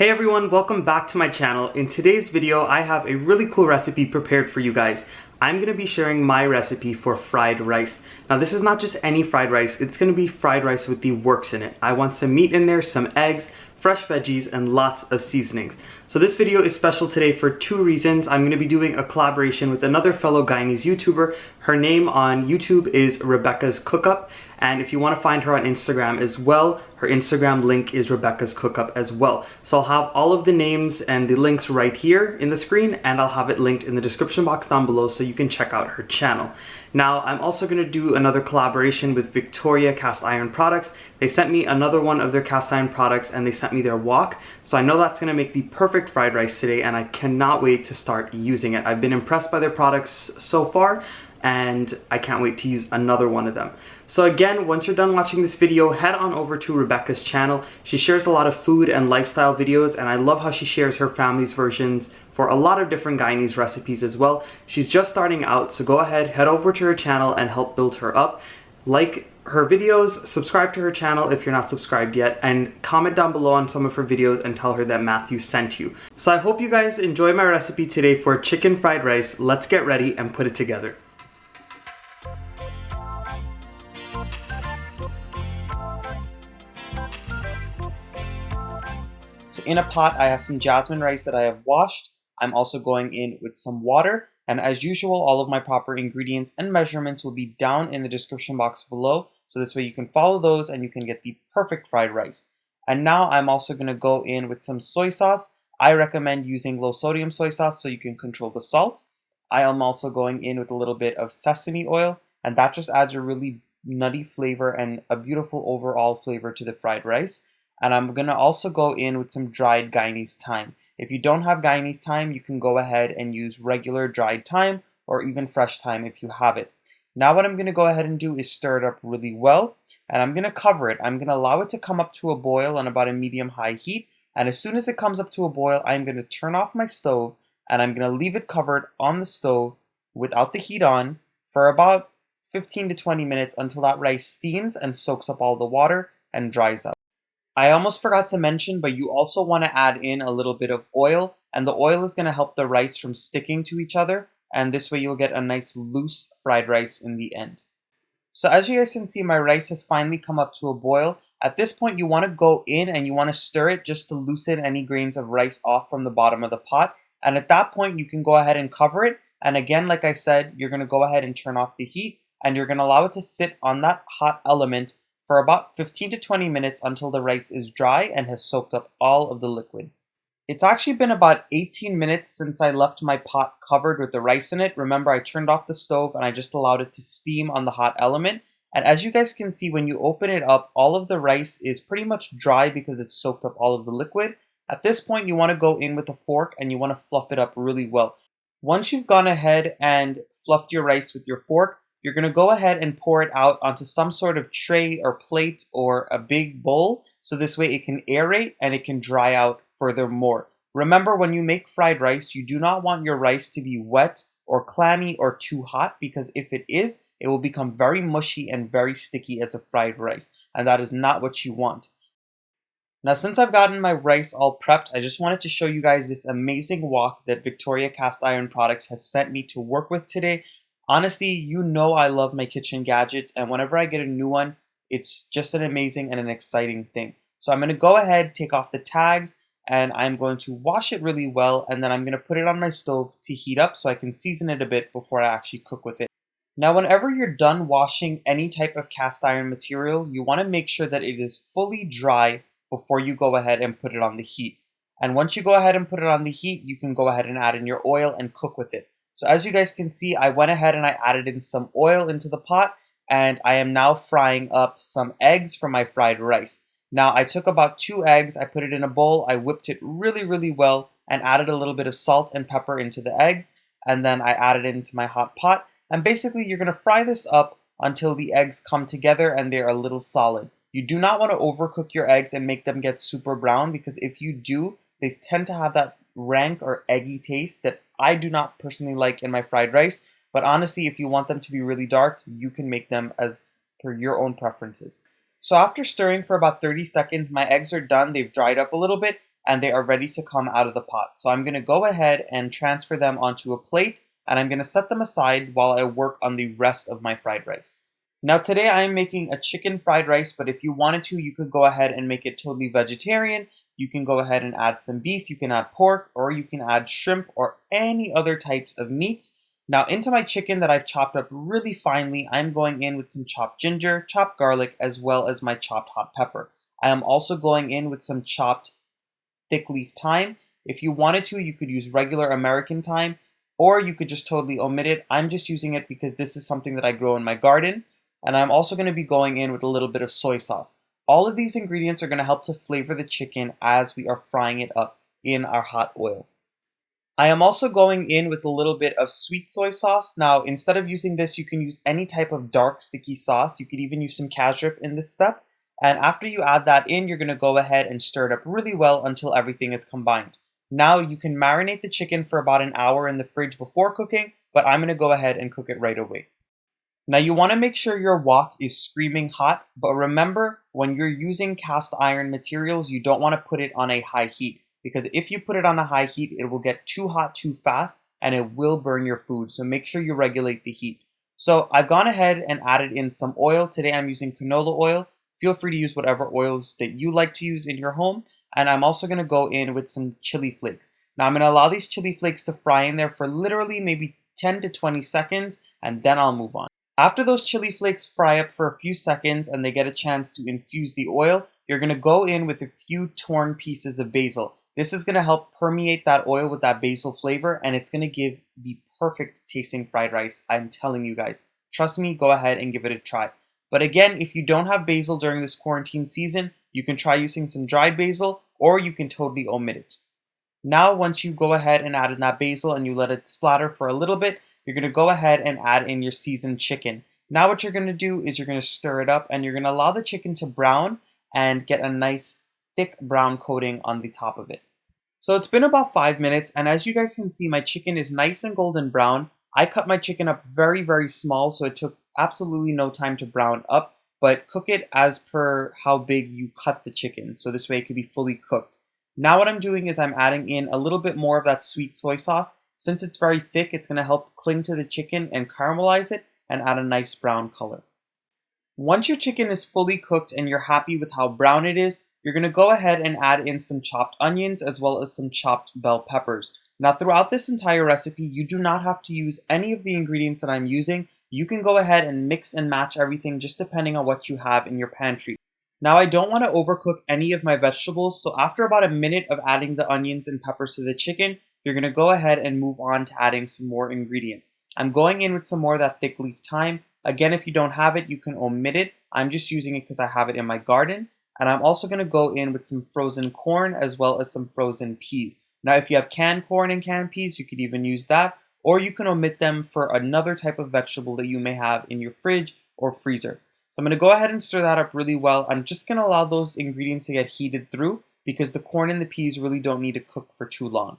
Hey everyone, welcome back to my channel. In today's video, I have a really cool recipe prepared for you guys. I'm going to be sharing my recipe for fried rice. Now this is not just any fried rice, it's going to be fried rice with the works in it. I want some meat in there, some eggs, fresh veggies, and lots of seasonings. So this video is special today for two reasons. I'm going to be doing a collaboration with another fellow Guyanese YouTuber. Her name on YouTube is Rebekah's CookUp, and if you want to find her on Instagram as well, her Instagram link is Rebekah's CookUp as well. So I'll have all of the names and the links right here in the screen, and I'll have it linked in the description box down below so you can check out her channel. Now, I'm also going to do another collaboration with Victoria Cast Iron Products. They sent me another one of their cast iron products and they sent me their wok. So I know that's going to make the perfect fried rice today, and I cannot wait to start using it. I've been impressed by their products so far, and I can't wait to use another one of them. So again, once you're done watching this video, head on over to Rebekah's channel. She shares a lot of food and lifestyle videos, and I love how she shares her family's versions for a lot of different Guyanese recipes as well. She's just starting out, so go ahead, head over to her channel and help build her up. Like her videos, subscribe to her channel if you're not subscribed yet, and comment down below on some of her videos and tell her that Matthew sent you. So I hope you guys enjoy my recipe today for chicken fried rice. Let's get ready and put it together. So in a pot, I have some jasmine rice that I have washed. I'm also going in with some water, and as usual, all of my proper ingredients and measurements will be down in the description box below, so this way you can follow those and you can get the perfect fried rice. And now I'm also going to go in with some soy sauce. I recommend using low sodium soy sauce so you can control the salt. I am also going in with a little bit of sesame oil, and that just adds a really nutty flavor and a beautiful overall flavor to the fried rice. And I'm going to also go in with some dried Guyanese thyme. If you don't have Guyanese thyme, you can go ahead and use regular dried thyme or even fresh thyme if you have it. Now what I'm going to go ahead and do is stir it up really well, and I'm going to cover it. I'm going to allow it to come up to a boil on about a medium-high heat, and as soon as it comes up to a boil, I'm going to turn off my stove, and I'm going to leave it covered on the stove without the heat on for about 15 to 20 minutes until that rice steams and soaks up all the water and dries out. I almost forgot to mention, but you also want to add in a little bit of oil, and the oil is going to help the rice from sticking to each other, and this way you'll get a nice loose fried rice in the end. So as you guys can see, my rice has finally come up to a boil. At this point, you want to go in and you want to stir it just to loosen any grains of rice off from the bottom of the pot, and at that point you can go ahead and cover it, and again, like I said, you're going to go ahead and turn off the heat, and you're going to allow it to sit on that hot element for about 15 to 20 minutes until the rice is dry and has soaked up all of the liquid. It's actually been about 18 minutes since I left my pot covered with the rice in it. Remember, I turned off the stove and I just allowed it to steam on the hot element. And as you guys can see, when you open it up, all of the rice is pretty much dry because it's soaked up all of the liquid. At this point, you want to go in with a fork and you want to fluff it up really well. Once you've gone ahead and fluffed your rice with your fork, you're going to go ahead and pour it out onto some sort of tray or plate or a big bowl, so this way it can aerate and it can dry out furthermore. Remember, when you make fried rice, you do not want your rice to be wet or clammy or too hot, because if it is, it will become very mushy and very sticky as a fried rice, and that is not what you want. Now, since I've gotten my rice all prepped, I just wanted to show you guys this amazing wok that Victoria Cast Iron Products has sent me to work with today. Honestly, you know I love my kitchen gadgets, and whenever I get a new one, it's just an amazing and an exciting thing. So I'm going to go ahead, take off the tags, and I'm going to wash it really well, and then I'm going to put it on my stove to heat up so I can season it a bit before I actually cook with it. Now, whenever you're done washing any type of cast iron material, you want to make sure that it is fully dry before you go ahead and put it on the heat. And once you go ahead and put it on the heat, you can go ahead and add in your oil and cook with it. So as you guys can see, I went ahead and I added in some oil into the pot, and I am now frying up some eggs for my fried rice. Now I took about 2 eggs, I put it in a bowl, I whipped it really well, and added a little bit of salt and pepper into the eggs, and then I added it into my hot pot. And basically you're going to fry this up until the eggs come together and they're a little solid. You do not want to overcook your eggs and make them get super brown, because if you do, they tend to have that rank or eggy taste that I do not personally like in my fried rice. But honestly, if you want them to be really dark, you can make them as per your own preferences. So after stirring for about 30 seconds, my eggs are done. They've dried up a little bit, and they are ready to come out of the pot. So I'm going to go ahead and transfer them onto a plate, and I'm going to set them aside while I work on the rest of my fried rice. Now today I am making a chicken fried rice, but if you wanted to, you could go ahead and make it totally vegetarian. You can go ahead and add some beef, you can add pork, or you can add shrimp or any other types of meats. Now into my chicken that I've chopped up really finely, I'm going in with some chopped ginger, chopped garlic, as well as my chopped hot pepper. I am also going in with some chopped thick leaf thyme. If you wanted to, you could use regular American thyme, or you could just totally omit it. I'm just using it because this is something that I grow in my garden. And I'm also going to be going in with a little bit of soy sauce. All of these ingredients are going to help to flavor the chicken as we are frying it up in our hot oil. I am also going in with a little bit of sweet soy sauce. Now, instead of using this, you can use any type of dark sticky sauce. You could even use some cashew in this step. And after you add that in, you're going to go ahead and stir it up really well until everything is combined. Now you can marinate the chicken for about an hour in the fridge before cooking, but I'm going to go ahead and cook it right away. Now you want to make sure your wok is screaming hot, but remember, when you're using cast iron materials, you don't want to put it on a high heat, because if you put it on a high heat, it will get too hot too fast and it will burn your food. So make sure you regulate the heat. So I've gone ahead and added in some oil. Today I'm using canola oil. Feel free to use whatever oils that you like to use in your home. And I'm also going to go in with some chili flakes. Now I'm going to allow these chili flakes to fry in there for literally maybe 10 to 20 seconds, and then I'll move on. After those chili flakes fry up for a few seconds and they get a chance to infuse the oil, you're going to go in with a few torn pieces of basil. This is going to help permeate that oil with that basil flavor, and it's going to give the perfect tasting fried rice. I'm telling you guys. Trust me, go ahead and give it a try. But again, if you don't have basil during this quarantine season, you can try using some dried basil, or you can totally omit it. Now, once you go ahead and add in that basil and you let it splatter for a little bit, you're going to go ahead and add in your seasoned chicken. Now what you're going to do is you're going to stir it up, and you're going to allow the chicken to brown and get a nice thick brown coating on the top of it. So it's been about 5 minutes, and as you guys can see, my chicken is nice and golden brown. I cut my chicken up very, very small, so it took absolutely no time to brown up, but cook it as per how big you cut the chicken, so this way it can be fully cooked. Now what I'm doing is I'm adding in a little bit more of that sweet soy sauce. Since it's very thick, it's going to help cling to the chicken and caramelize it and add a nice brown color. Once your chicken is fully cooked and you're happy with how brown it is, you're going to go ahead and add in some chopped onions as well as some chopped bell peppers. Now throughout this entire recipe, you do not have to use any of the ingredients that I'm using. You can go ahead and mix and match everything just depending on what you have in your pantry. Now I don't want to overcook any of my vegetables, so after about a minute of adding the onions and peppers to the chicken, you're going to go ahead and move on to adding some more ingredients. I'm going in with some more of that thick leaf thyme. Again, if you don't have it, you can omit it. I'm just using it because I have it in my garden. And I'm also going to go in with some frozen corn as well as some frozen peas. Now, if you have canned corn and canned peas, you could even use that, or you can omit them for another type of vegetable that you may have in your fridge or freezer. So I'm going to go ahead and stir that up really well. I'm just going to allow those ingredients to get heated through because the corn and the peas really don't need to cook for too long.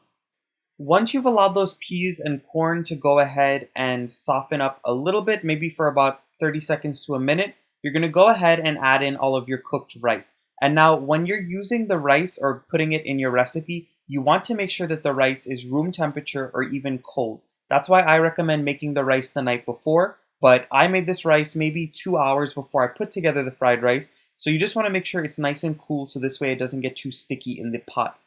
Once you've allowed those peas and corn to go ahead and soften up a little bit, maybe for about 30 seconds to a minute, you're going to go ahead and add in all of your cooked rice. And now when you're using the rice or putting it in your recipe, you want to make sure that the rice is room temperature or even cold. That's why I recommend making the rice the night before, but I made this rice maybe 2 hours before I put together the fried rice. So you just want to make sure it's nice and cool so this way it doesn't get too sticky in the pot.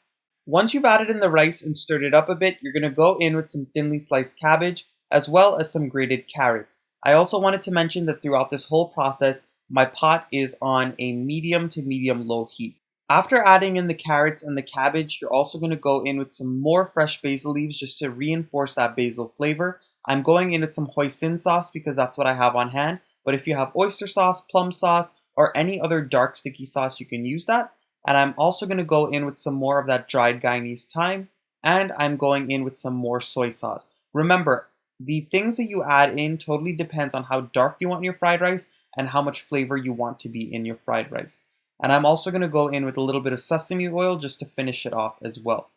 Once you've added in the rice and stirred it up a bit, you're going to go in with some thinly sliced cabbage as well as some grated carrots. I also wanted to mention that throughout this whole process, my pot is on a medium to medium low heat. After adding in the carrots and the cabbage, you're also going to go in with some more fresh basil leaves just to reinforce that basil flavor. I'm going in with some hoisin sauce because that's what I have on hand, but if you have oyster sauce, plum sauce, or any other dark sticky sauce, you can use that. And I'm also going to go in with some more of that dried Guyanese thyme, and I'm going in with some more soy sauce. Remember, the things that you add in totally depends on how dark you want your fried rice and how much flavor you want to be in your fried rice. And I'm also going to go in with a little bit of sesame oil just to finish it off as well.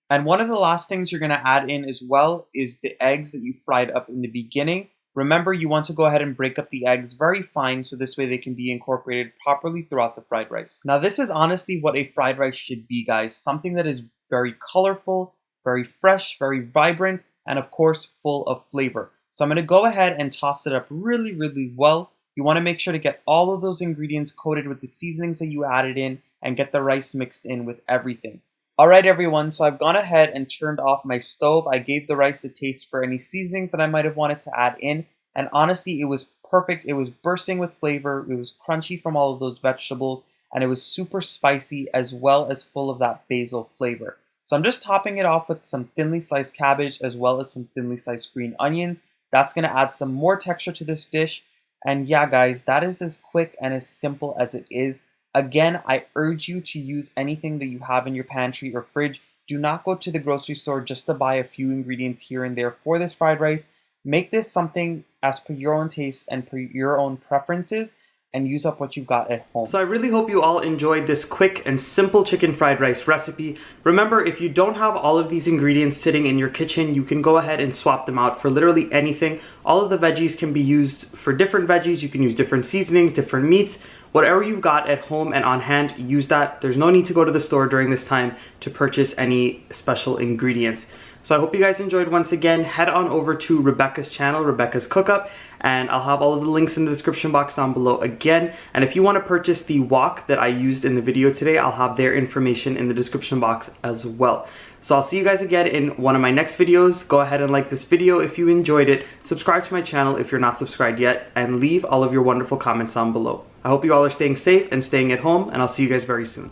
And one of the last things you're going to add in as well is the eggs that you fried up in the beginning. Remember, you want to go ahead and break up the eggs very fine so this way they can be incorporated properly throughout the fried rice. Now this is honestly what a fried rice should be, guys. Something that is very colorful, very fresh, very vibrant, and of course full of flavor. So I'm going to go ahead and toss it up really, really well. You want to make sure to get all of those ingredients coated with the seasonings that you added in and get the rice mixed in with everything. Alright everyone, so I've gone ahead and turned off my stove. I gave the rice a taste for any seasonings that I might have wanted to add in, and honestly it was perfect. It was bursting with flavor, it was crunchy from all of those vegetables, and it was super spicy as well as full of that basil flavor. So I'm just topping it off with some thinly sliced cabbage as well as some thinly sliced green onions. That's going to add some more texture to this dish. And yeah guys, that is as quick and as simple as it is. Again, I urge you to use anything that you have in your pantry or fridge. Do not go to the grocery store just to buy a few ingredients here and there for this fried rice. Make this something as per your own taste and per your own preferences, and use up what you've got at home. So I really hope you all enjoyed this quick and simple chicken fried rice recipe. Remember, if you don't have all of these ingredients sitting in your kitchen, you can go ahead and swap them out for literally anything. All of the veggies can be used for different veggies. You can use different seasonings, different meats. Whatever you've got at home and on hand, use that. There's no need to go to the store during this time to purchase any special ingredients. So I hope you guys enjoyed. Once again, head on over to Rebekah's channel, Rebekah's CookUp, and I'll have all of the links in the description box down below again. And if you want to purchase the wok that I used in the video today, I'll have their information in the description box as well. So I'll see you guys again in one of my next videos. Go ahead and like this video if you enjoyed it, subscribe to my channel if you're not subscribed yet, and leave all of your wonderful comments down below. I hope you all are staying safe and staying at home, and I'll see you guys very soon.